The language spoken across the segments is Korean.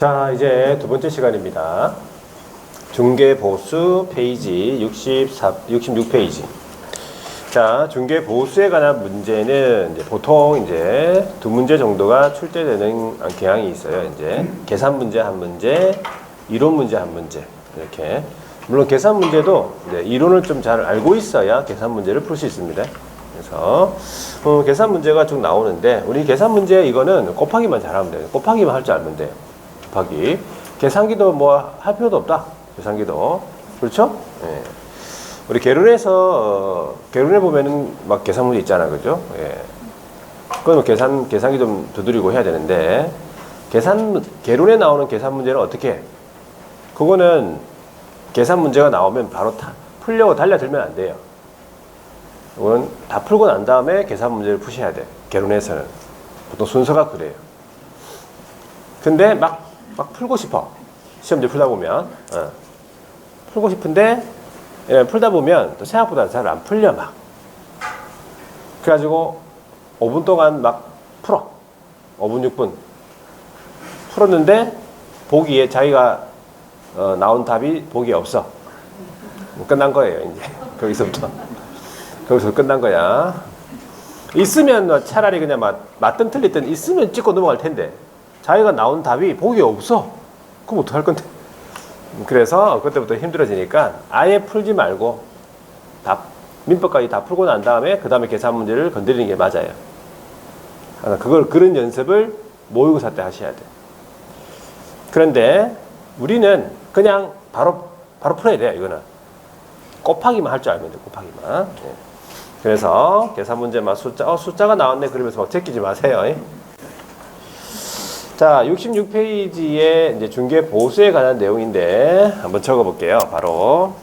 자, 이제 두 번째 시간입니다. 중개보수 페이지 66페이지. 자, 중개보수에 관한 문제는 이제 보통 이제 두 문제 정도가 출제되는 경향이 있어요. 이제 계산 문제 한 문제, 이론 문제 한 문제. 이렇게. 물론 계산 문제도 이제 이론을 좀 잘 알고 있어야 계산 문제를 풀 수 있습니다. 그래서 계산 문제가 쭉 나오는데, 우리 계산 문제 이거는 곱하기만 잘하면 돼요. 곱하기만 할 줄 알면 돼요. 곱하기. 계산기도 뭐 할 필요도 없다. 계산기도. 그렇죠? 예. 우리 계론에서 계론에 보면은 막 계산 문제 있잖아. 그죠? 예. 그건 계산기 좀 두드리고 해야 되는데, 계론에 나오는 계산 문제는 어떻게 해? 그거는 계산 문제가 나오면 바로 풀려고 달려들면 안 돼요. 이건 다 풀고 난 다음에 계산 문제를 푸셔야 돼. 계론에서는. 보통 순서가 그래요. 근데 막 풀고 싶어. 시험지 풀다 보면. 풀고 싶은데, 풀다 보면 또 생각보다 잘 안 풀려, 막. 그래가지고 5분 동안 막 풀어. 5분, 6분. 풀었는데, 보기에 자기가 나온 답이 보기에 없어. 끝난 거예요, 이제. 거기서부터. 거기서 끝난 거야. 있으면 차라리 그냥 맞든 틀리든 있으면 찍고 넘어갈 텐데. 자기가 나온 답이 보기에 없어. 그럼 어떡할 건데? 그래서 그때부터 힘들어지니까 아예 풀지 말고 민법까지 다 풀고 난 다음에 그 다음에 계산 문제를 건드리는 게 맞아요. 그런 연습을 모의고사 때 하셔야 돼. 그런데 우리는 그냥 바로 풀어야 돼요. 이거는 곱하기만 할 줄 알면 돼. 곱하기만. 그래서 계산 문제만 숫자가 나왔네 그러면서 막 제끼지 마세요. 자, 66페이지에 이제 중개보수에 관한 내용인데 한번 적어볼게요. 바로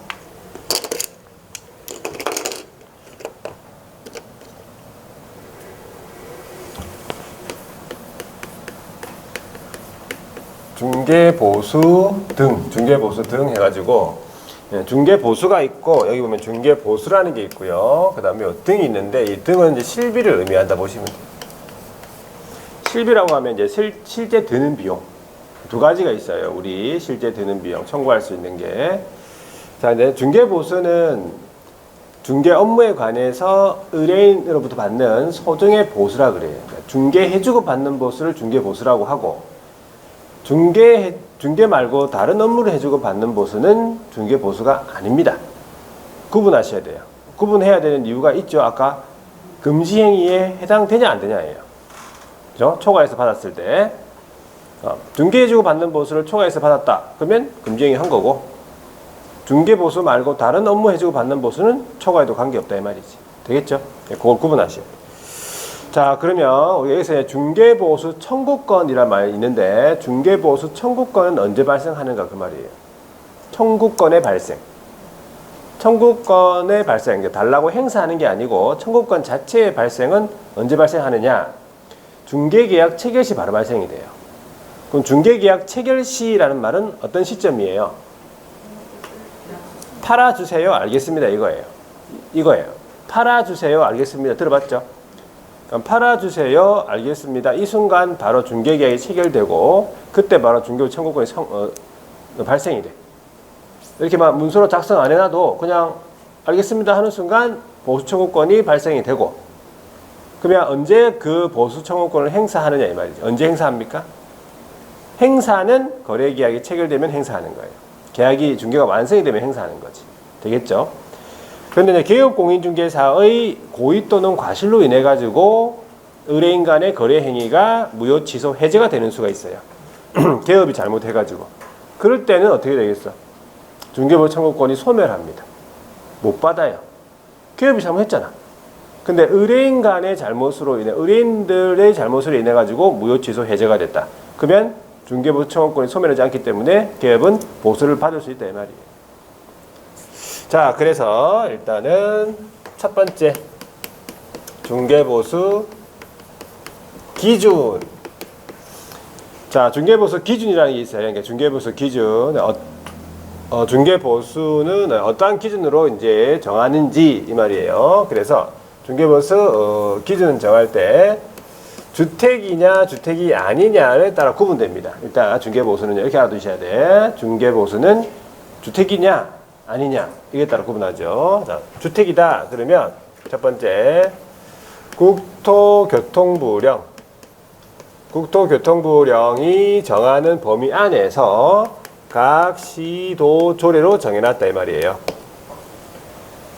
중개보수 등 해가지고 중개보수가 있고 여기 보면 중개보수라는 게 있고요. 그 다음에 등이 있는데 이 등은 이제 실비를 의미한다 보시면 돼요. 실비라고 하면 이제 실제 드는 비용 두 가지가 있어요. 우리 실제 드는 비용 청구할 수 있는 게. 자, 이제 중개보수는 중개 업무에 관해서 의뢰인으로부터 받는 소정의 보수라 그래요. 그러니까 중개해주고 받는 보수를 중개보수라고 하고, 중개 말고 다른 업무를 해주고 받는 보수는 중개보수가 아닙니다. 구분하셔야 돼요. 구분해야 되는 이유가 있죠. 아까 금지행위에 해당되냐 안 되냐예요. 그죠? 초과해서 받았을 때 중개해주고 받는 보수를 초과해서 받았다. 그러면 금지행위 한 거고, 중개보수 말고 다른 업무 해주고 받는 보수는 초과해도 관계없다 이 말이지. 되겠죠? 그걸 구분하시오. 자, 그러면 우리 여기서 중개보수 청구권이란 말이 있는데, 중개보수 청구권은 언제 발생하는가 그 말이에요. 청구권의 발생. 청구권의 발생, 달라고 행사하는 게 아니고 청구권 자체의 발생은 언제 발생하느냐? 중개계약 체결 시 바로 발생이 돼요. 그럼 중개계약 체결 시라는 말은 어떤 시점이에요? 팔아주세요. 알겠습니다. 이거예요. 팔아주세요. 알겠습니다. 들어봤죠? 그럼 팔아주세요. 알겠습니다. 이 순간 바로 중개계약이 체결되고 그때 바로 중개보수 청구권이 발생이 돼. 이렇게 막 문서로 작성 안 해놔도 그냥 알겠습니다 하는 순간 보수 청구권이 발생이 되고, 그러면 언제 그 보수 청구권을 행사하느냐 이 말이죠. 언제 행사합니까? 행사는 거래계약이 체결되면 행사하는 거예요. 계약이 중개가 완성이 되면 행사하는 거지. 되겠죠? 그런데 개업공인중개사의 고의 또는 과실로 인해 가지고 의뢰인 간의 거래 행위가 무효 취소 해제가 되는 수가 있어요. 개업이 잘못해 가지고. 그럴 때는 어떻게 되겠어? 중개보수 청구권이 소멸합니다. 못 받아요. 개업이 잘못했잖아. 근데 의뢰인 간의 잘못으로 인해, 의뢰인들의 잘못으로 인해 가지고 무효 취소 해제가 됐다. 그러면 중개보수 청구권이 소멸하지 않기 때문에 개업은 보수를 받을 수 있다 이 말이에요. 자, 그래서 일단은 첫 번째 중개보수 기준. 자, 중개보수 기준이라는 게 있어요. 그러니까 중개보수 기준. 중개보수는 어떠한 기준으로 이제 정하는지 이 말이에요. 그래서 중개보수 기준을 정할 때 주택이냐 주택이 아니냐에 따라 구분됩니다. 일단 중개보수는 이렇게 알아두셔야 돼. 중개보수는 주택이냐 아니냐 이게 따라 구분하죠. 자, 주택이다 그러면 첫 번째 국토교통부령이 정하는 범위 안에서 각 시도 조례로 정해놨다 이 말이에요.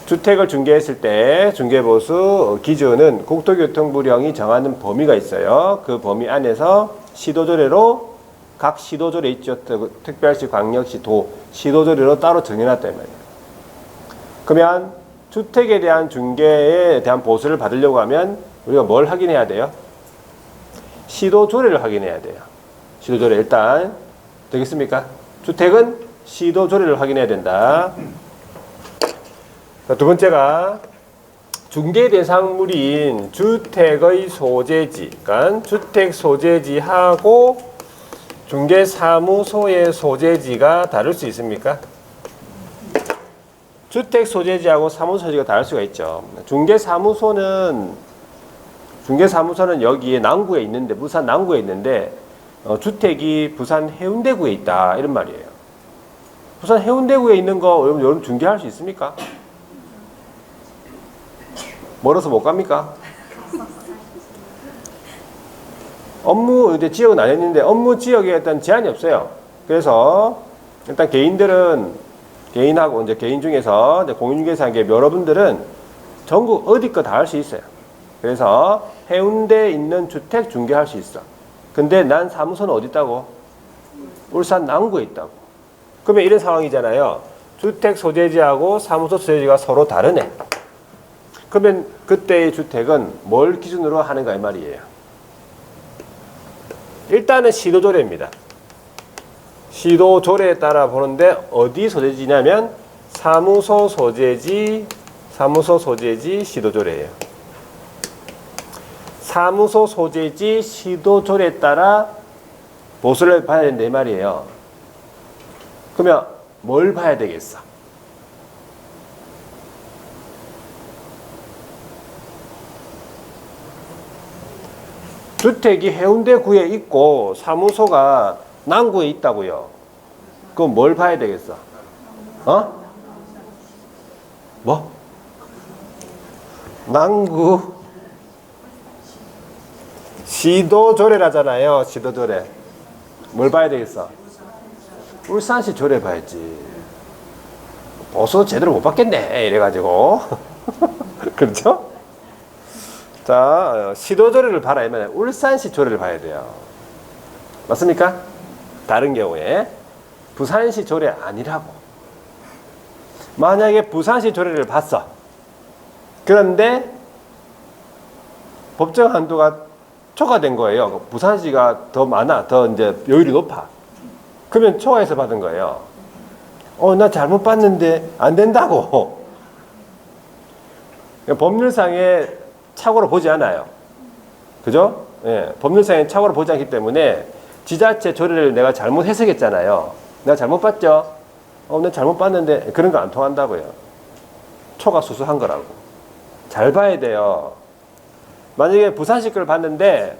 주택을 중개했을 때 중개보수 기준은 국토교통부령이 정하는 범위가 있어요. 그 범위 안에서 시도조례로 각 시도조례 있죠. 특별시, 광역시, 도 시도조례로 따로 정해놨다 이 말이에요. 그러면 주택에 대한 중개에 대한 보수를 받으려고 하면 우리가 뭘 확인해야 돼요? 시도조례를 확인해야 돼요. 시도조례 일단 되겠습니까? 주택은 시도조례를 확인해야 된다. 두 번째가 중개 대상물인 주택의 소재지, 그러니까 주택 소재지하고 중개사무소의 소재지가 다를 수 있습니까? 주택 소재지하고 사무소 소재지가 다를 수가 있죠. 중개사무소는 여기에 남구에 있는데, 부산 남구에 있는데 주택이 부산 해운대구에 있다 이런 말이에요. 부산 해운대구에 있는 거 여러분 중개할 수 있습니까? 멀어서 못 갑니까? 업무 이제 지역은 안 했는데 업무 지역에 일단 제한이 없어요. 그래서 일단 개인하고 이제 개인 중에서 이제 공인중개사계 여러분들은 전국 어디 거 다 할 수 있어요. 그래서 해운대에 있는 주택 중개할 수 있어. 근데 난 사무소는 어디 있다고? 울산 남구에 있다고. 그러면 이런 상황이잖아요. 주택 소재지하고 사무소 소재지가 서로 다르네. 그러면 그때의 주택은 뭘 기준으로 하는가 이 말이에요. 일단은 시도조례입니다. 시도조례에 따라 보는데 어디 소재지냐면 사무소 소재지 시도조례예요. 사무소 소재지 시도조례에 따라 보수를 봐야 된다 이 말이에요. 그러면 뭘 봐야 되겠어? 주택이 해운대구에 있고 사무소가 남구에 있다고요. 그럼 뭘 봐야 되겠어? 뭐? 남구 시도조례라잖아요. 시도조례. 뭘 봐야 되겠어? 울산시 조례 봐야지. 보수 제대로 못 받겠네 이래가지고. 그렇죠? 자, 시도조례를 봐라 이면 울산시 조례를 봐야 돼요. 맞습니까? 다른 경우에 부산시 조례 아니라고. 만약에 부산시 조례를 봤어. 그런데 법정 한도가 초과된 거예요. 부산시가 더 많아, 더 이제 요율이 높아. 그러면 초과해서 받은 거예요. 나 잘못 봤는데 안 된다고. 법률상에 착오로 보지 않아요. 그죠? 예, 법률상에 착오로 보지 않기 때문에 지자체 조례를 내가 잘못 해석했잖아요. 내가 잘못 봤죠? 내가 잘못 봤는데 그런 거 안 통한다고요. 초과 수수한 거라고. 잘 봐야 돼요. 만약에 부산시 걸 봤는데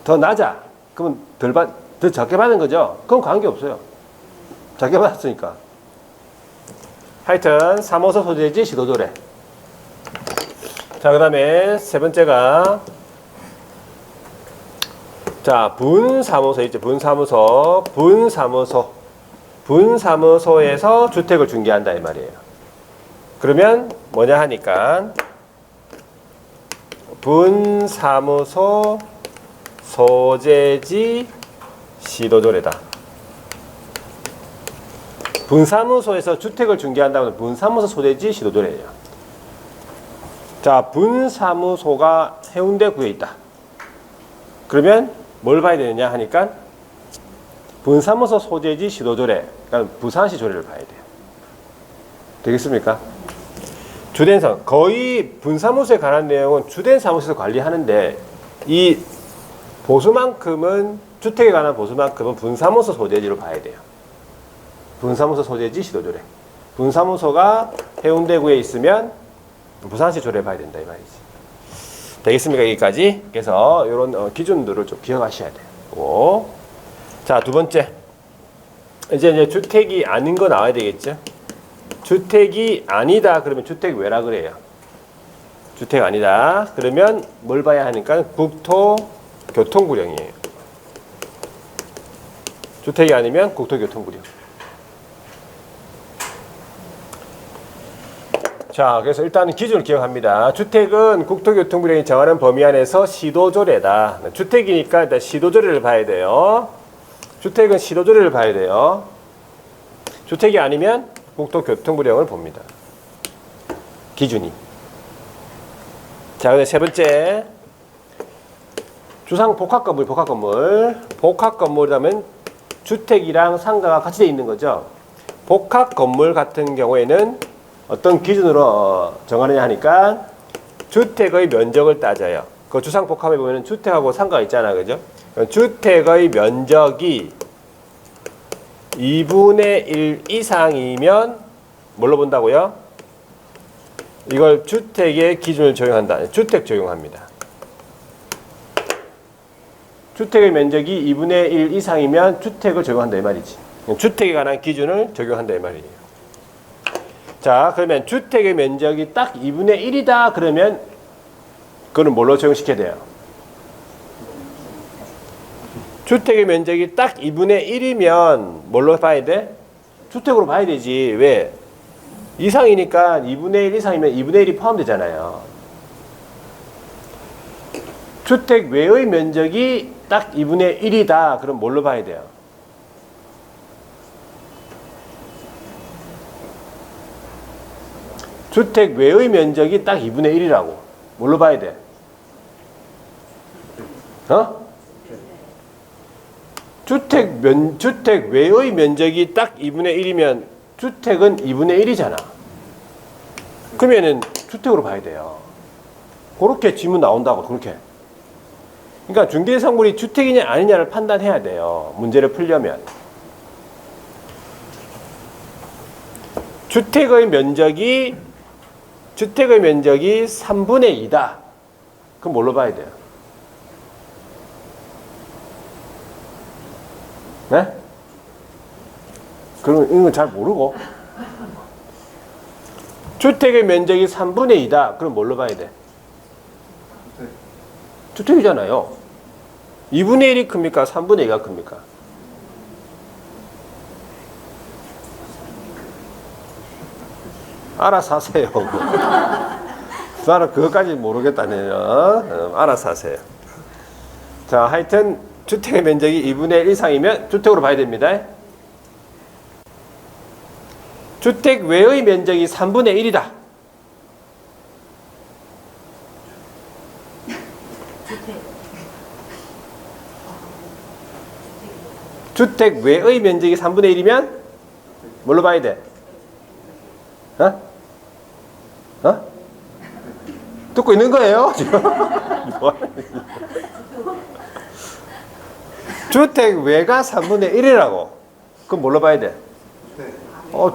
더 낮아. 그러면 더 적게 받은 거죠? 그건 관계없어요. 적게 받았으니까. 하여튼 사무소 소재지 시도조례. 자, 그 다음에 세 번째가 자, 분사무소 있죠. 분사무소에서 주택을 중개한다 이 말이에요. 그러면 뭐냐 하니까 분사무소 소재지 시도조례다. 분사무소에서 주택을 중개한다면 분사무소 소재지 시도조례예요. 자, 분사무소가 해운대구에 있다. 그러면 뭘 봐야 되느냐 하니까 분사무소 소재지 시도조례, 그러니까 부산시 조례를 봐야 돼요. 되겠습니까? 주된 거의 분사무소에 관한 내용은 주된 사무소에서 관리하는데 이 보수만큼은 주택에 관한 보수만큼은 분사무소 소재지로 봐야 돼요. 분사무소 소재지 시도조례. 분사무소가 해운대구에 있으면 부산시 조례 봐야 된다 이 말이지. 되겠습니까? 여기까지. 그래서 이런 기준들을 좀 기억하셔야 돼요. 자, 두 번째. 이제 주택이 아닌 거 나와야 되겠죠? 주택이 아니다. 그러면 주택 왜라 그래요? 주택 아니다. 그러면 뭘 봐야 하니까 국토교통구령이에요. 주택이 아니면 국토교통구령. 자, 그래서 일단 기준을 기억합니다. 주택은 국토교통구령이 정하는 범위 안에서 시도조례다. 주택이니까 일단 시도조례를 봐야 돼요. 주택은 시도조례를 봐야 돼요. 주택이 아니면 국토교통구령을 봅니다. 기준이. 자, 근데 세 번째. 주상 복합건물, 복합건물이라면 주택이랑 상가가 같이 되어 있는 거죠. 복합건물 같은 경우에는 어떤 기준으로 정하느냐 하니까 주택의 면적을 따져요. 그 주상복합에 보면 주택하고 상가가 있잖아, 그죠? 주택의 면적이 2분의 1 이상이면 뭘로 본다고요? 이걸 주택의 기준을 적용한다. 주택 적용합니다. 주택의 면적이 2분의 1 이상이면 주택을 적용한다 이 말이지. 주택에 관한 기준을 적용한다 이 말이에요. 자, 그러면 주택의 면적이 딱 2분의 1이다 그러면 그거는 뭘로 적용시켜야 돼요? 주택의 면적이 딱 2분의 1이면 뭘로 봐야 돼? 주택으로 봐야 되지. 왜? 이상이니까 2분의 1 이상이면 2분의 1이 포함되잖아요. 주택 외의 면적이 딱 2분의 1이다. 그럼 뭘로 봐야 돼요? 주택 외의 면적이 딱 2분의 1이라고. 뭘로 봐야 돼? 주택 외의 면적이 딱 2분의 1이면 주택은 2분의 1이잖아. 그러면은 주택으로 봐야 돼요. 그렇게 지문 나온다고, 그렇게. 그러니까 중개상물이 주택이냐 아니냐를 판단해야 돼요. 문제를 풀려면. 주택의 면적이 3분의 2다. 그럼 뭘로 봐야 돼요? 네? 그럼 이건 잘 모르고. 주택의 면적이 3분의 2다. 그럼 뭘로 봐야 돼? 주택이잖아요. 2분의 1이 큽니까? 3분의 2가 큽니까? 알아서 하세요. 나는 그것까지 모르겠다네요. 알아서 하세요. 자, 하여튼 주택의 면적이 2분의 1 이상이면 주택으로 봐야 됩니다. 주택 외의 면적이 3분의 1이다. 주택 외의 면적이 3분의 1이면 뭘로 봐야 돼? 듣고 있는 거예요? 지금? 주택 외가 3분의 1이라고. 그럼 뭘로 봐야 돼?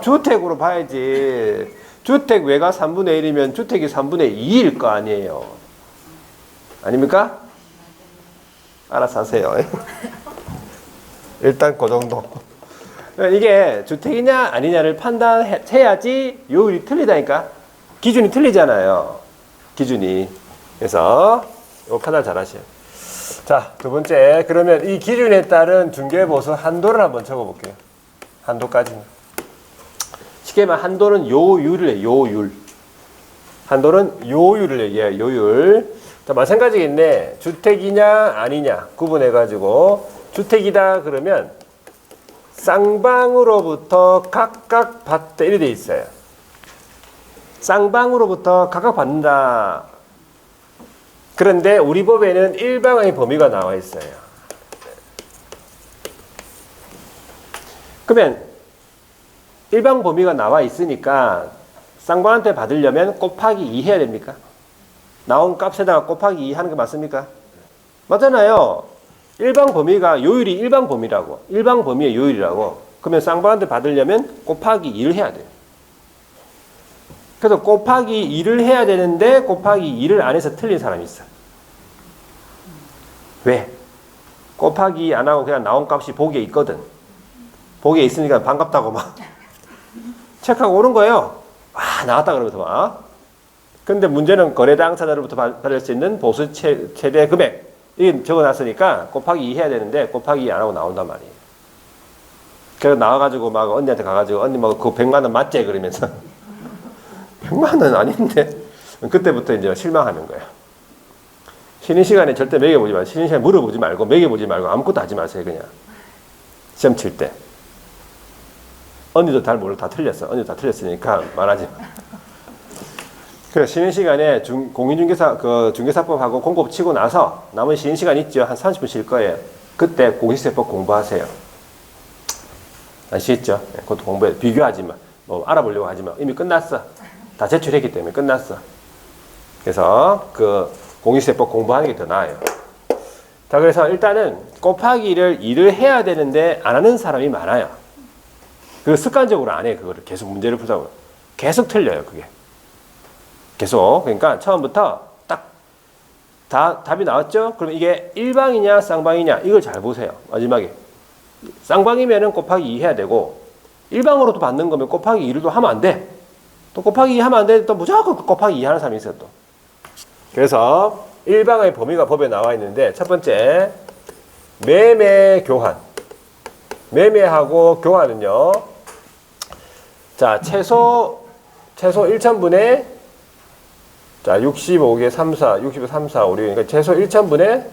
주택으로 봐야지. 주택 외가 3분의 1이면 주택이 3분의 2일 거 아니에요. 아닙니까? 알아서 하세요. 일단 그 정도. 이게 주택이냐 아니냐를 판단해야지 요율이 틀리다니까. 기준이 틀리잖아요. 기준이. 그래서 이거 판단 잘 하세요. 자, 두 번째. 그러면 이 기준에 따른 중개보수 한도를 한번 적어볼게요. 한도까지는. 쉽게 말하면 한도는 요율을 해요. 요율. 한도는 요율을 얘기해요. 요율. 자, 마찬가지겠네. 주택이냐 아니냐 구분해가지고 주택이다 그러면 쌍방으로부터 각각 받다 이렇게 돼 있어요. 쌍방으로부터 각각 받는다. 그런데 우리 법에는 일방의 범위가 나와 있어요. 그러면 일방 범위가 나와 있으니까 쌍방한테 받으려면 곱하기 2 해야 됩니까? 나온 값에다가 곱하기 2 하는 게 맞습니까? 맞잖아요. 일방 범위가 요율이 일방 범위라고. 일방 범위의 요율이라고. 그러면 쌍방한테 받으려면 곱하기 2를 해야 돼요. 그래서 곱하기 2를 해야 되는데 곱하기 2를 안 해서 틀린 사람이 있어요. 왜? 곱하기 안 하고 그냥 나온 값이 보기에 있거든. 보기에 있으니까 반갑다고 막 체크하고 오는 거예요. 아, 나왔다 그러면서 막. 근데 문제는 거래 당사자로부터 받을 수 있는 보수 최대 금액. 이게 적어놨으니까 곱하기 2 해야 되는데 곱하기 2 안 하고 나온단 말이에요. 그래서 나와가지고 막 언니한테 가가지고 언니 뭐 그 100만 원 맞지? 그러면서 100만 원 아닌데? 그때부터 이제 실망하는 거예요. 쉬는 시간에 절대 매겨보지 마세요. 쉬는 시간에 물어보지 말고 매겨보지 말고 아무것도 하지 마세요. 그냥 시험 칠 때. 언니도 잘 모르고 다 틀렸어. 언니도 다 틀렸으니까 말하지 마. 그래서 쉬는 시간에 중개사법하고 공법 치고 나서 남은 쉬는 시간 있죠. 한 30분 쉴 거예요. 그때 공시세법 공부하세요. 아시겠죠? 그것도 공부해. 비교하지 마. 뭐 알아보려고 하지 마. 이미 끝났어. 다 제출했기 때문에 끝났어. 그래서 그 공시세법 공부하는 게 더 나아요. 자, 그래서 일단은 곱하기를 2를 해야 되는데 안 하는 사람이 많아요. 그 습관적으로 안 해. 그거를 계속 문제를 풀다 보면 계속 틀려요. 그게. 계속. 그러니까 처음부터 딱 답이 나왔죠? 그럼 이게 일방이냐 쌍방이냐 이걸 잘 보세요. 마지막에. 쌍방이면은 곱하기 2 해야 되고 일방으로도 받는 거면 곱하기 2를 또 하면 안 돼. 또 곱하기 2 하면 안 돼. 또 무조건 곱하기 2 하는 사람이 있어요. 또. 그래서 일방의 범위가 법에 나와 있는데 첫 번째 매매 교환. 매매하고 교환은요. 자, 최소 1,000분의 자, 65개 3, 4, 65, 3, 4, 5, 6. 그러니까 최소 1,000분의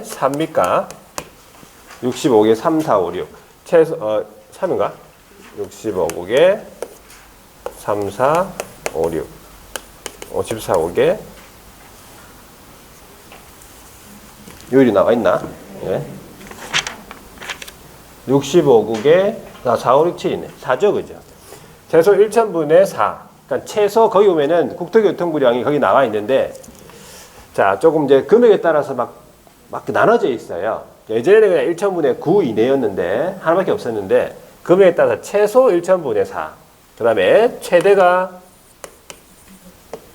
3입니까? 65개 3, 4, 5, 6. 최소 3인가? 65개 3, 4, 5, 6. 54, 5개. 요일이 나와 있나? 예. 65국에 4, 5, 6, 7이네. 4죠, 그죠? 최소 1,000분의 4. 그러니까 최소 거기 오면은 국토교통부량이 거기 나와 있는데, 자, 조금 이제 금액에 따라서 막 나눠져 있어요. 예전에는 그냥 1,000분의 9 이내였는데, 하나밖에 없었는데, 금액에 따라서 최소 1,000분의 4. 그 다음에 최대가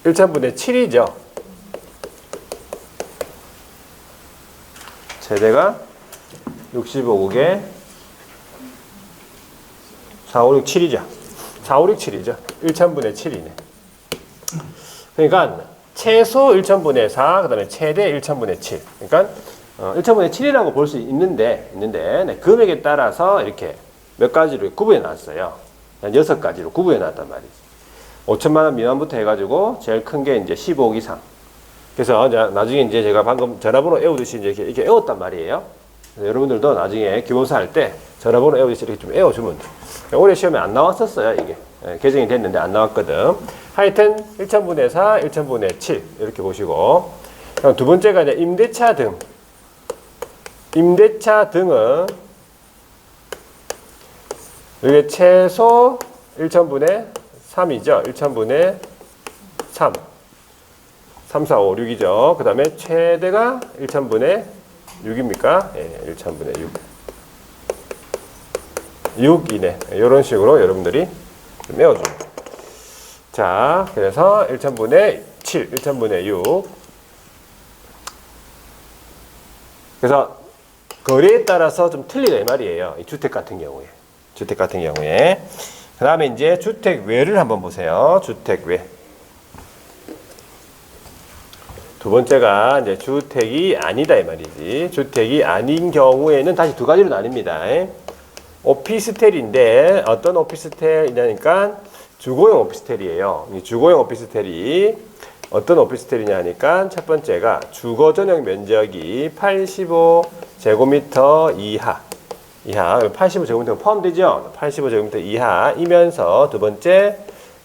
1,000분의 7이죠. 최대가 65국에 4, 5, 6, 7이죠. 4, 5, 6, 7이죠. 1,000분의 7이네. 그러니까 최소 1,000분의 4, 그 다음에 최대 1,000분의 7. 그러니까 1,000분의 7이라고 볼 수 있는데 네, 금액에 따라서 이렇게 몇 가지로 구분해 놨어요. 한 6가지로 구분해 놨단 말이지. 5천만 원 미만부터 해가지고 제일 큰 게 이제 15억 이상. 그래서 나중에 이제 제가 방금 전화번호 외우듯이 이제 이렇게 외웠단 말이에요. 여러분들도 나중에 기본사 할 때 전화번호 외우듯이 이렇게 좀 외워주면 돼. 올해 시험에 안 나왔었어요, 이게. 개정이 됐는데 안 나왔거든. 하여튼 1,000분의 4, 1,000분의 7 이렇게 보시고. 그럼 두 번째가 이제 임대차 등. 임대차 등은 이게 최소 1,000분의 3이죠. 1,000분의 3. 3, 4, 5, 6이죠. 그 다음에 최대가 1,000분의 6입니까? 예, 1,000분의 6. 6이네. 이런 식으로 여러분들이 좀 외워줍니다. 자, 그래서 1,000분의 7, 1,000분의 6. 그래서 거래에 따라서 좀 틀리다 이 말이에요. 이 주택 같은 경우에. 주택 같은 경우에. 그 다음에 이제 주택 외를 한번 보세요. 주택 외. 두 번째가 이제 주택이 아니다 이 말이지. 주택이 아닌 경우에는 다시 두 가지로 나뉩니다. 오피스텔인데 어떤 오피스텔이냐니까 주거용 오피스텔이에요. 이 주거용 오피스텔이 어떤 오피스텔이냐 하니까 첫 번째가 주거 전용 면적이 85제곱미터 이하. 85제곱미터 포함되죠? 85제곱미터 이하이면서 두 번째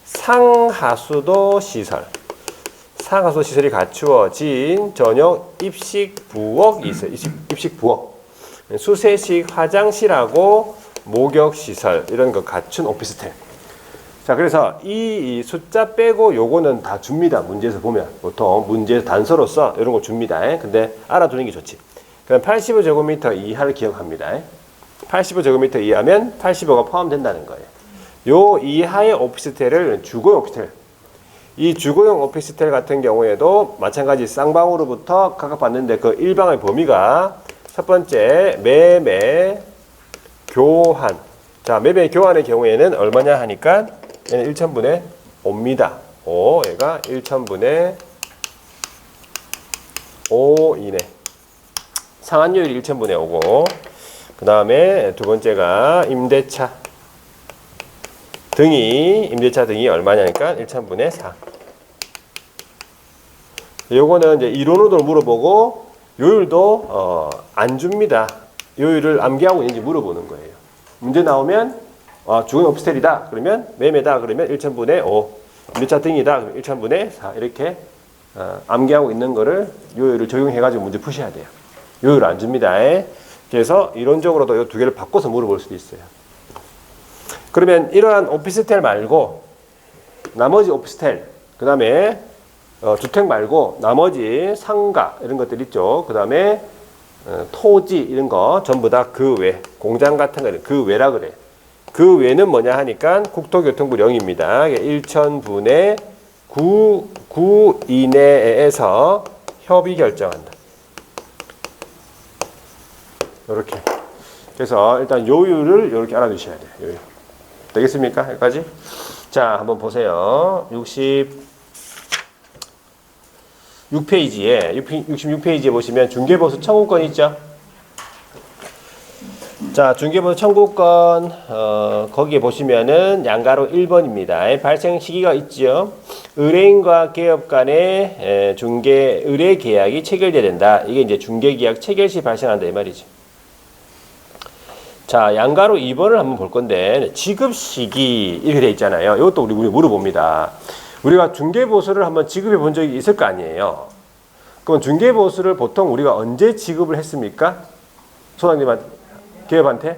상하수도 시설. 상하수도 시설이 갖추어진 전용 입식 부엌이 있어요. 입식 부엌. 수세식 화장실하고 목욕 시설 이런 거 갖춘 오피스텔. 자, 그래서 이 숫자 빼고 요거는 다 줍니다. 문제에서 보면 보통 문제 단서로서 이런 거 줍니다. 근데 알아두는 게 좋지. 그럼 85제곱미터 이하를 기억합니다. 85제곱미터 이하면 85가 포함된다는 거예요. 요 이하의 오피스텔을 주거용 오피스텔. 이 주거용 오피스텔 같은 경우에도 마찬가지 쌍방으로부터 각각 받는데 그 일방의 범위가 첫 번째 매매 교환. 자, 매매 교환의 경우에는 얼마냐 하니까 얘는 1,000분의 5입니다. 5, 얘가 1,000분의 5이네. 상환율이 1,000분의 5고, 그 다음에 두 번째가 임대차 등이 얼마냐니까 1,000분의 4. 요거는 이제 이론으로 물어보고 요율도 안 줍니다. 요율을 암기하고 있는지 물어보는 거예요. 문제 나오면 주거용 오피스텔이다 그러면 매매다 그러면 1,000분의 5, 임대차 등이다 그러면 1,000분의 4 이렇게 암기하고 있는 거를 요율을 적용해 가지고 문제 푸셔야 돼요. 요율 안 줍니다. 그래서 이론적으로도 이 두 개를 바꿔서 물어볼 수도 있어요. 그러면 이러한 오피스텔 말고 나머지 오피스텔, 그 다음에 주택 말고 나머지 상가 이런 것들 있죠. 그 다음에 토지 이런 거 전부 다 그 외, 공장 같은 거는 그 외라 그래. 그 외는 뭐냐 하니까 국토교통부 0입니다. 1,000분의 9 이내에서 협의 결정한다. 이렇게. 그래서 일단 요율을 이렇게 알아두셔야 돼요. 요율. 되겠습니까? 여기까지? 자, 한번 보세요. 66페이지에 보시면 중개보수 청구권 있죠? 자, 중개보수 청구권, 거기에 보시면은 양가로 1번입니다. 발생 시기가 있죠? 의뢰인과 개업 간의 의뢰 계약이 체결돼야 된다. 이게 이제 중개계약 체결 시 발생한다. 이 말이죠. 자, 양가로 2번을 한번 볼 건데, 지급 시기, 이렇게 돼 있잖아요. 이것도 우리 물어봅니다. 우리가 중개보수를 한번 지급해 본 적이 있을 거 아니에요. 그럼 중개보수를 보통 우리가 언제 지급을 했습니까? 소장님한테, 개업한테?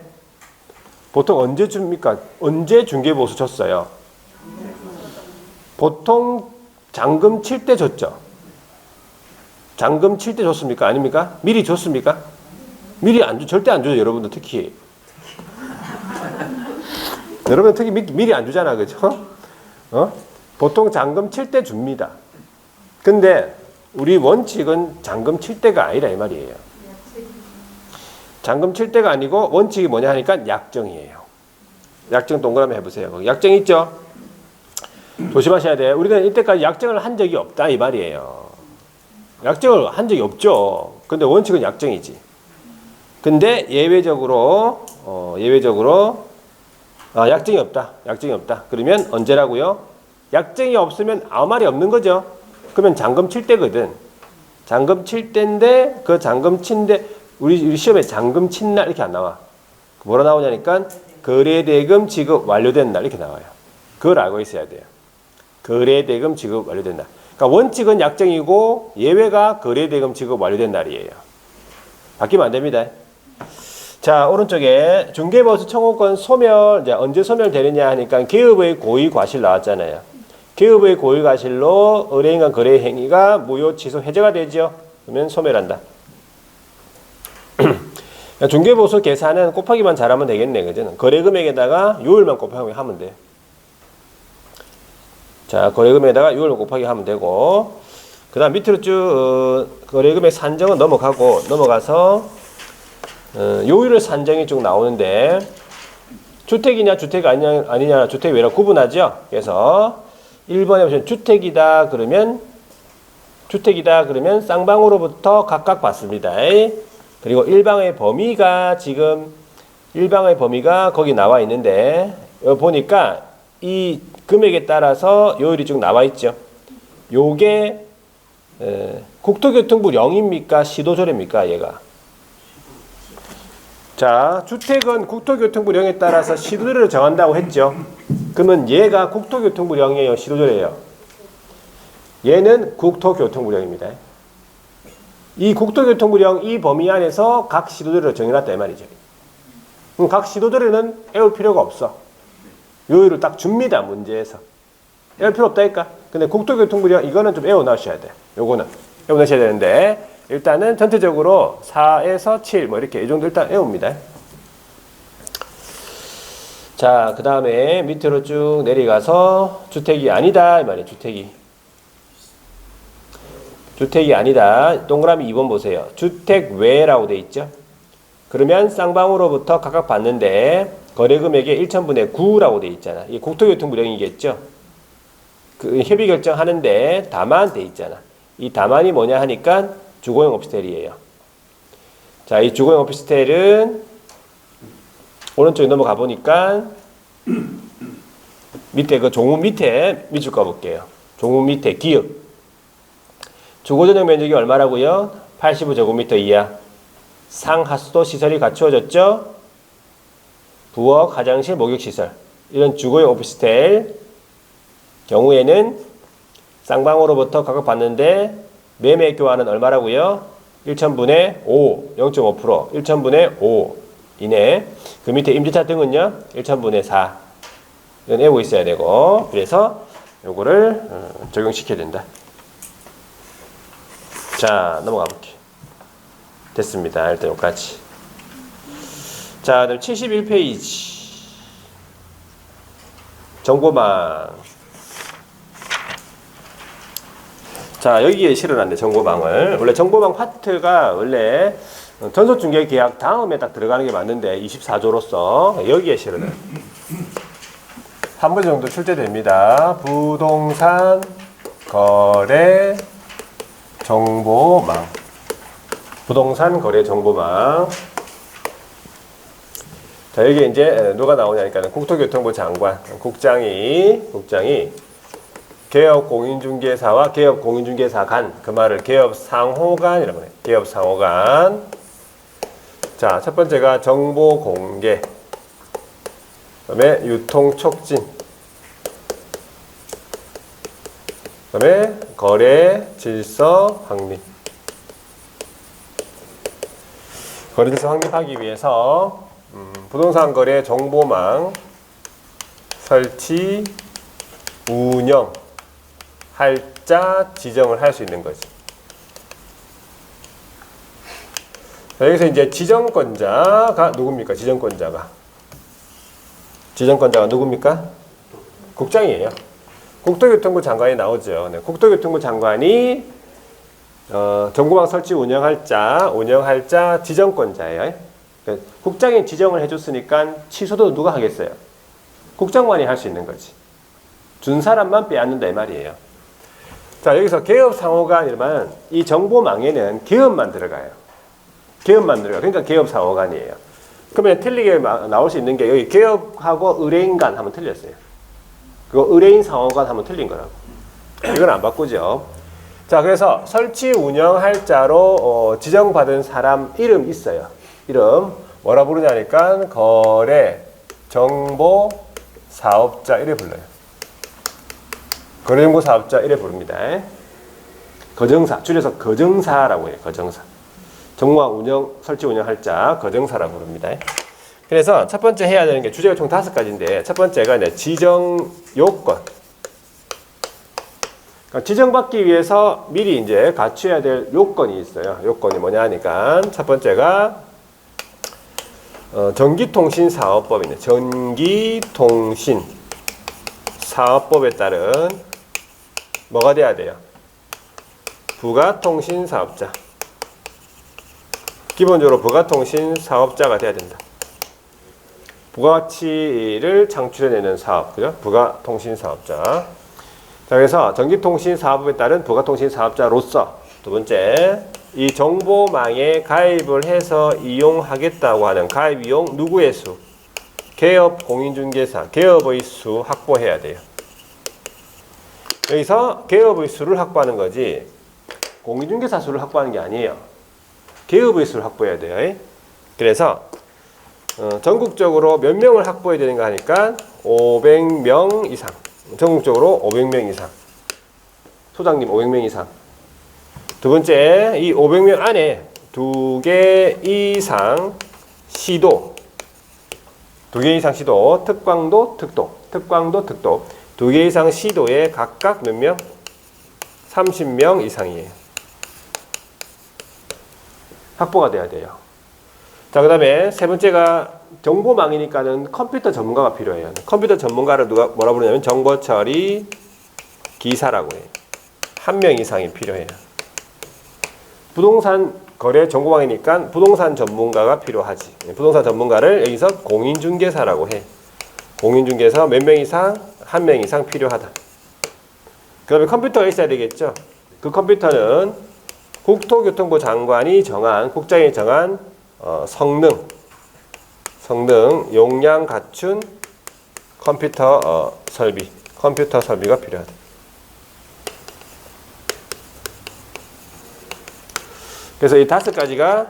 보통 언제 줍니까? 언제 중개보수 줬어요? 보통 잔금 칠 때 줬죠. 잔금 칠 때 줬습니까? 아닙니까? 미리 줬습니까? 미리 절대 안 주죠, 여러분들 특히. 여러분 특히 미리 안 주잖아, 그죠? 보통 잔금 칠 때 줍니다. 근데 우리 원칙은 잔금 칠 때가 아니라 이 말이에요. 잔금 칠 때가 아니고 원칙이 뭐냐 하니까 약정이에요. 약정 동그라미 해보세요. 약정 있죠? 조심하셔야 돼요. 우리가 이때까지 약정을 한 적이 없다 이 말이에요. 약정을 한 적이 없죠. 근데 원칙은 약정이지. 근데 예외적으로 약정이 없다. 약정이 없다. 그러면 언제라고요? 약정이 없으면 아무 말이 없는 거죠. 그러면 잔금 칠 때거든. 잔금 칠 때인데 그 잔금 친데 우리 시험에 잔금 친 날 이렇게 안 나와. 뭐라 나오냐니까 거래대금 지급 완료된 날 이렇게 나와요. 그걸 알고 있어야 돼요. 거래대금 지급 완료된 날. 그러니까 원칙은 약정이고 예외가 거래대금 지급 완료된 날이에요. 바뀌면 안 됩니다. 자, 오른쪽에 중개보수 청구권 소멸, 이제 언제 소멸되느냐 하니까 개업의 고의 과실 나왔잖아요. 개업의 고의 과실로 의뢰인 간 거래 행위가 무효 취소 해제가 되죠. 그러면 소멸한다. 중개보수 계산은 곱하기만 잘하면 되겠네, 그죠? 거래금액에다가 요율만 곱하기 하면 돼. 자, 거래금액에다가 요율만 곱하기 하면 되고, 그 다음 밑으로 쭉 거래금액 산정은 넘어가서 요율의 산정이 쭉 나오는데 주택이냐 주택이 아니냐 주택 외라 구분하죠. 그래서 1번에 보시면 주택이다 그러면 쌍방으로부터 각각 받습니다. 그리고 일방의 범위가 거기 나와 있는데 여기 보니까 이 금액에 따라서 요율이 쭉 나와 있죠. 요게 국토교통부 0입니까? 시도조례입니까? 얘가. 자, 주택은 국토교통부 0에 따라서 시도조례를 정한다고 했죠. 그러면 얘가 국토교통부 0이에요? 시도조례예요? 얘는 국토교통부 0입니다. 이 국토교통부 0 이 범위 안에서 각 시도조례를 정해놨다 이 말이죠. 그럼 각 시도조례는 외울 필요가 없어. 요율을 딱 줍니다. 문제에서. 외울 필요 없다니까. 근데 국토교통부 0 이거는 좀 외워놔셔야 돼. 요거는 외워놓으셔야 되는데 일단은 전체적으로 4에서 7 뭐 이렇게 이 정도 일단 외웁니다. 자, 그 다음에 밑으로 쭉 내려가서 주택이 아니다 이 말이에요. 주택이 주택이 아니다. 동그라미 2번 보세요. 주택 외라고 돼 있죠. 그러면 쌍방으로부터 각각 받는데 거래금액의 1천분의 9라고 돼 있잖아. 이게 국토교통부령이겠죠. 그 협의 결정하는데 다만 돼 있잖아. 이 다만이 뭐냐 하니까 주거용 오피스텔이에요. 자, 이 주거용 오피스텔은 오른쪽에 넘어가 보니까 밑에 그 종우 밑에 밑줄 꺼볼게요. 종우 밑에 기역. 주거전용 면적이 얼마라고요? 85제곱미터 이하. 상하수도 시설이 갖추어졌죠? 부엌, 화장실, 목욕시설. 이런 주거용 오피스텔 경우에는 쌍방으로부터 각각 받는데 매매 교환은 얼마라고요? 1천분의 5, 0.5%, 1천분의 5 이내. 그 밑에 임대차 등은요? 1천분의 4. 이건 외우고 있어야 되고, 그래서 요거를 적용시켜야 된다. 자, 넘어가 볼게요. 됐습니다. 일단 여기까지. 자, 그다음 71페이지. 정보망. 자, 여기에 실어놨네, 정보망을. 원래 정보망 파트가 원래 전속중개계약 다음에 딱 들어가는 게 맞는데 24조로서 여기에 실어놔요. 한 번 정도 출제됩니다. 부동산 거래 정보망. 부동산 거래 정보망. 자, 여기 이제 누가 나오냐니까 국토교통부 장관, 국장이 개업공인중개사와 개업공인중개사 간, 그 말을 개업상호간이라고 해요. 개업상호간. 자, 첫 번째가 정보공개, 그 다음에 유통촉진, 그 다음에 거래 질서 확립. 거래 질서 확립하기 위해서 부동산 거래 정보망 설치, 운영, 할자 지정을 할 수 있는 거지. 자, 여기서 이제 지정권자가 누굽니까? 지정권자가 누굽니까? 국장이에요. 국토교통부 장관이 나오죠. 네, 국토교통부 장관이 정보망 설치 운영할 자 지정권자예요. 그러니까 국장이 지정을 해줬으니까 취소도 누가 하겠어요? 국장만이 할 수 있는 거지. 준 사람만 빼앗는다 이 말이에요. 자, 여기서 개업상호간 이러면 이 정보망에는 개업만 들어가요. 그러니까 개업상호간이에요. 그러면 틀리게 나올 수 있는 게 여기 개업하고 의뢰인간 하면 틀렸어요. 그거 의뢰인 상호간 하면 틀린 거라고. 이건 안 바꾸죠. 자, 그래서 설치 운영할 자로 지정받은 사람 이름 있어요. 이름 뭐라 부르냐니까 거래 정보 사업자 이래 불러요. 거래정보 사업자 이래 부릅니다. 거정사, 줄여서 거정사라고 해요. 거정사. 정보망 운영, 설치 운영할 자 거정사라고 부릅니다. 그래서 첫 번째 해야 되는 게 주제가 총 5가지인데 첫 번째가 이제 지정 요건. 그러니까 지정받기 위해서 미리 이제 갖춰야 될 요건이 있어요. 요건이 뭐냐 하니까 첫 번째가 전기통신사업법이네. 전기통신사업법에 따른 뭐가 돼야 돼요? 부가통신사업자. 기본적으로 부가통신사업자가 돼야 된다. 부가가치를 창출해내는 사업, 그죠? 부가통신사업자. 자, 그래서 전기통신사업에 따른 부가통신사업자로서 두 번째, 이 정보망에 가입을 해서 이용하겠다고 하는 가입 이용 누구의 수? 개업 공인중개사, 개업의 수 확보해야 돼요. 여기서 개업의 수를 확보하는 거지 공인중개사 수를 확보하는 게 아니에요. 개업의 수를 확보해야 돼요. 그래서 전국적으로 몇 명을 확보해야 되는가 하니까 500명 이상. 전국적으로 500명 이상. 소장님 500명 이상. 두 번째, 이 500명 안에 2개 이상 시도. 2개 이상 시도, 특광도, 특도. 2개 이상 시도에 각각 몇 명? 30명 이상이에요. 확보가 돼야 돼요. 자, 그 다음에 세 번째가 정보망이니까는 컴퓨터 전문가가 필요해요. 컴퓨터 전문가를 누가 뭐라 부르냐면 정보처리 기사라고 해요. 1명 이상이 필요해요. 부동산 거래 정보망이니까 부동산 전문가가 필요하지. 부동산 전문가를 여기서 공인중개사라고 해. 공인중개사 몇 명 이상? 한 명 이상 필요하다. 그 다음에 컴퓨터가 있어야 되겠죠. 그 컴퓨터는 국토교통부 장관이 정한, 국장이 정한 성능, 용량 갖춘 컴퓨터 설비가 필요하다. 그래서 이 5가지가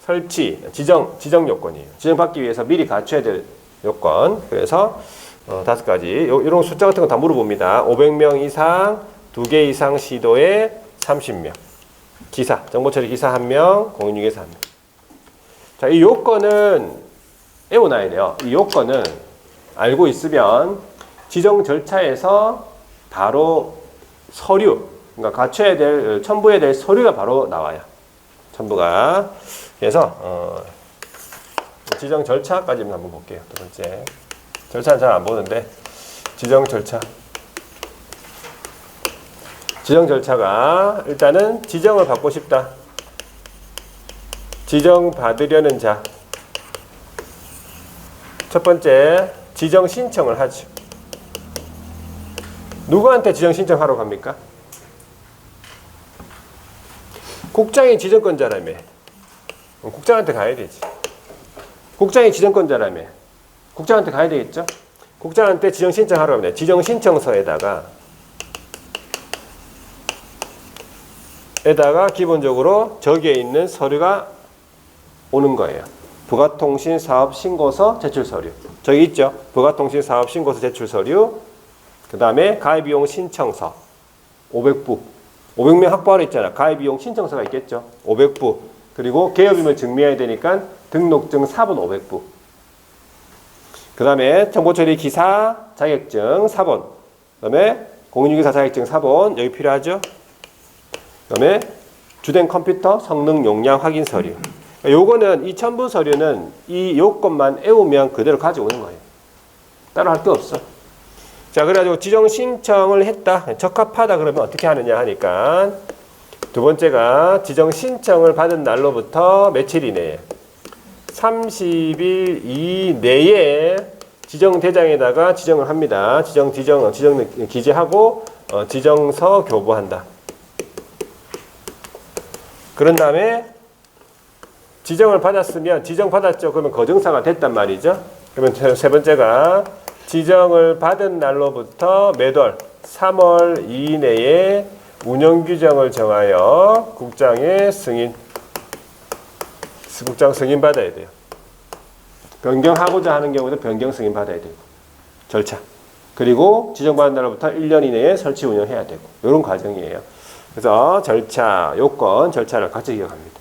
설치, 지정 요건이에요. 지정받기 위해서 미리 갖춰야 될 요건. 그래서 5가지. 이런 숫자 같은 거 다 물어봅니다. 500명 이상, 2개 이상 시도에 30명. 기사, 정보처리 기사 1명, 공인중개사 1명. 자, 이 요건은 외워놔야 돼요. 이 요건은 알고 있으면 지정 절차에서 바로 서류, 그러니까 갖춰야 될, 첨부해야 될 서류가 바로 나와요. 첨부가. 그래서 지정 절차까지만 한번 볼게요. 두 번째. 절차는 잘 안 보는데 지정 절차. 지정 절차가 일단은 지정을 받고 싶다. 지정 받으려는 자. 첫 번째, 지정 신청을 하죠. 누구한테 지정 신청하러 갑니까? 국장이 지정권자라며. 국장한테 가야 되지. 국장이 지정권자라며. 국장한테 가야 되겠죠? 국장한테 지정 신청하러 가면 돼. 지정 신청서에다가 기본적으로 저기에 있는 서류가 오는 거예요. 부가통신사업신고서 제출서류. 저기 있죠? 부가통신사업신고서 제출서류. 그 다음에 가입비용 신청서 500부. 500명 확보하러 있잖아. 가입비용 신청서가 있겠죠? 500부. 그리고 개업임을 증명해야 되니까 등록증 4번 500부. 그 다음에 정보처리 기사 자격증 4번. 그 다음에 공인중개사 자격증 4번. 여기 필요하죠? 그 다음에 주된 컴퓨터 성능 용량 확인 서류. 요거는 이 첨부 서류는 이 요건만 외우면 그대로 가져오는 거예요. 따로 할 게 없어. 자, 그래가지고 지정 신청을 했다. 적합하다 그러면 어떻게 하느냐 하니까 두 번째가 지정 신청을 받은 날로부터 며칠 이내에 30일 이내에 지정 대장에다가 지정을 합니다. 지정 기재하고 지정서 교부한다. 그런 다음에 지정을 받았으면 지정 받았죠. 그러면 거정사가 됐단 말이죠. 그러면 세 번째가 지정을 받은 날로부터 매월 3월 이내에 운영 규정을 정하여 국장의 승인. 국장 승인 받아야 돼요. 변경하고자 하는 경우도 변경 승인 받아야 되고. 절차. 그리고 지정받은 날로부터 1년 이내에 설치 운영해야 되고. 이런 과정이에요. 그래서 절차, 요건, 절차를 같이 기억합니다.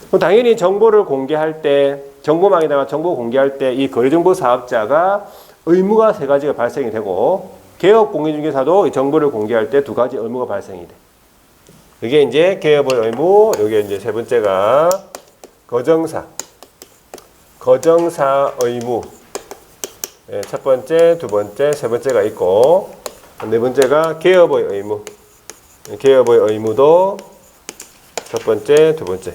그럼 당연히 정보를 공개할 때, 정보망에다가 정보 공개할 때 이 거래정보 사업자가 의무가 3가지가 발생이 되고 개업 공인중개사도 정보를 공개할 때 2가지 의무가 발생이 돼. 이게 이제 개업의 의무, 이게 이제 세 번째가 거정사 의무. 네, 첫 번째, 두 번째, 세 번째가 있고 네 번째가 개업의 의무. 개업의 의무도 첫 번째, 두 번째.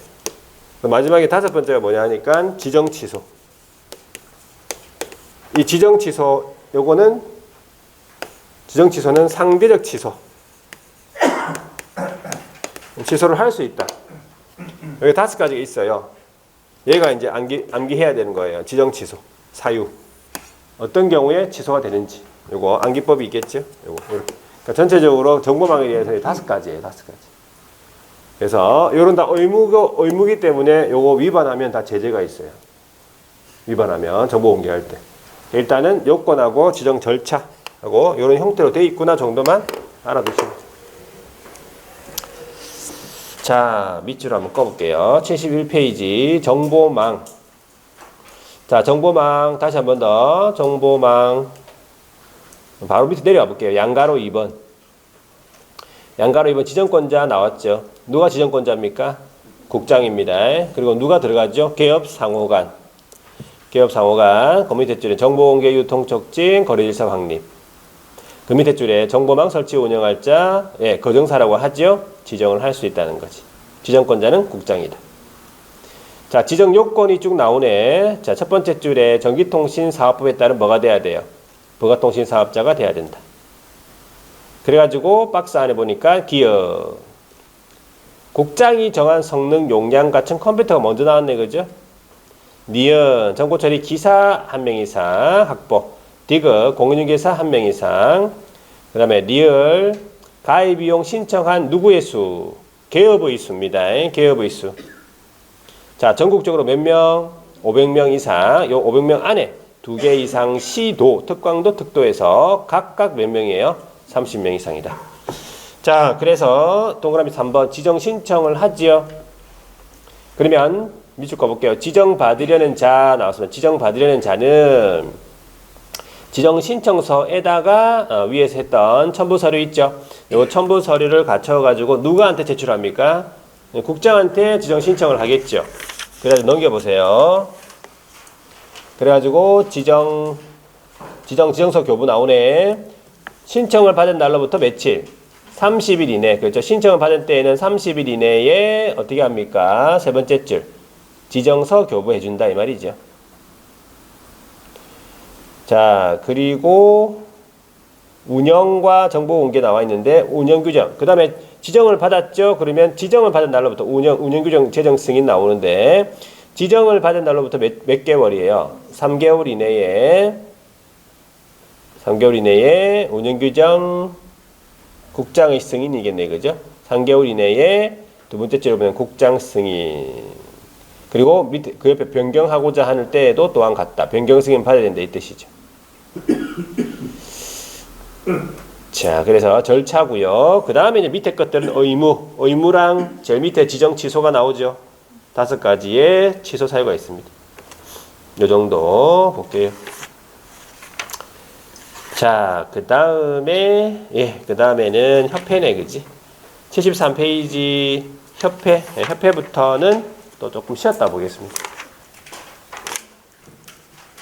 마지막에 5번째가 뭐냐 하니까 지정 취소. 이 지정 취소, 요거는 지정 취소는 상대적 취소. 취소를 할 수 있다. 여기 5가지가 있어요. 얘가 이제 암기해야 되는 거예요. 지정 취소, 사유. 어떤 경우에 취소가 되는지. 요거 암기법이 있겠죠? 요거. 그러니까 전체적으로 정보망에 대해서 5가지예요. 5가지. 그래서 요런 다 의무기 때문에 요거 위반하면 다 제재가 있어요. 위반하면 정보 공개할 때. 일단은 요건하고 지정 절차하고 이런 형태로 돼 있구나 정도만 알아두시면 돼요. 자, 밑줄 한번 꺼볼게요. 71페이지 정보망. 자, 정보망 다시 한 번 더. 정보망 바로 밑에 내려와 볼게요. 양가로 2번. 양가로 2번 지정권자 나왔죠. 누가 지정권자입니까? 국장입니다. 그리고 누가 들어가죠? 개업상호간. 개업상호간. 그 밑에 줄에 정보공개 유통촉진 거래질서 확립. 그 밑에 줄에 정보망 설치 운영할 자, 예, 거정사라고 하죠. 지정을 할 수 있다는 거지. 지정권자는 국장이다. 자, 지정 요건이 쭉 나오네. 자, 첫 번째 줄에 전기통신사업법에 따른 뭐가 돼야 돼요? 부가통신사업자가 돼야 된다. 그래가지고 박스 안에 보니까 기업. 국장이 정한 성능 용량 갖춘 컴퓨터가 먼저 나왔네, 그죠? 니은 정보처리 기사 1명 이상 확보. 디귿 공인중개사 1명 이상. 그 다음에 리을 가입비용 신청한 누구의 수? 개업의 수입니다. 개업의 수. 자, 전국적으로 몇 명? 500명 이상. 요 500명 안에 2개 이상 시도, 특광도, 특도에서 각각 몇 명이에요? 30명 이상이다. 자, 그래서 동그라미 3번 지정 신청을 하지요. 그러면 밑줄 꺼볼게요. 지정받으려는 자 나왔으면 지정받으려는 자는 지정 신청서에다가 위에서 했던 첨부 서류 있죠. 요 첨부 서류를 갖춰가지고 누구한테 제출합니까? 국장한테 지정 신청을 하겠죠. 그래가지고 넘겨보세요. 그래가지고 지정서 교부 나오네. 신청을 받은 날로부터 며칠? 30일 이내. 그렇죠. 신청을 받은 때에는 30일 이내에 어떻게 합니까? 세 번째 줄. 지정서 교부해준다 이 말이죠. 자, 그리고 운영과 정보 공개 나와 있는데 운영 규정. 그 다음에 지정을 받았죠. 그러면 지정을 받은 날로부터 운영 규정 제정 승인 나오는데 지정을 받은 날로부터 몇 개월이에요? 3개월 이내에 운영 규정 국장의 승인이겠네, 그죠? 3개월 이내에 두 번째 줄에 보면 국장 승인. 그리고 밑에 그 옆에 변경하고자 할 때에도 또한 같다. 변경 승인 받아야 된다 이 뜻이죠. 자, 그래서 절차고요. 그 다음에 이제 밑에 것들은 의무랑 제일 밑에 지정 취소가 나오죠. 5가지의 취소 사유가 있습니다. 요 정도 볼게요. 자, 그 다음에는 협회네, 그지? 73페이지 협회부터는 또 조금 쉬었다 보겠습니다.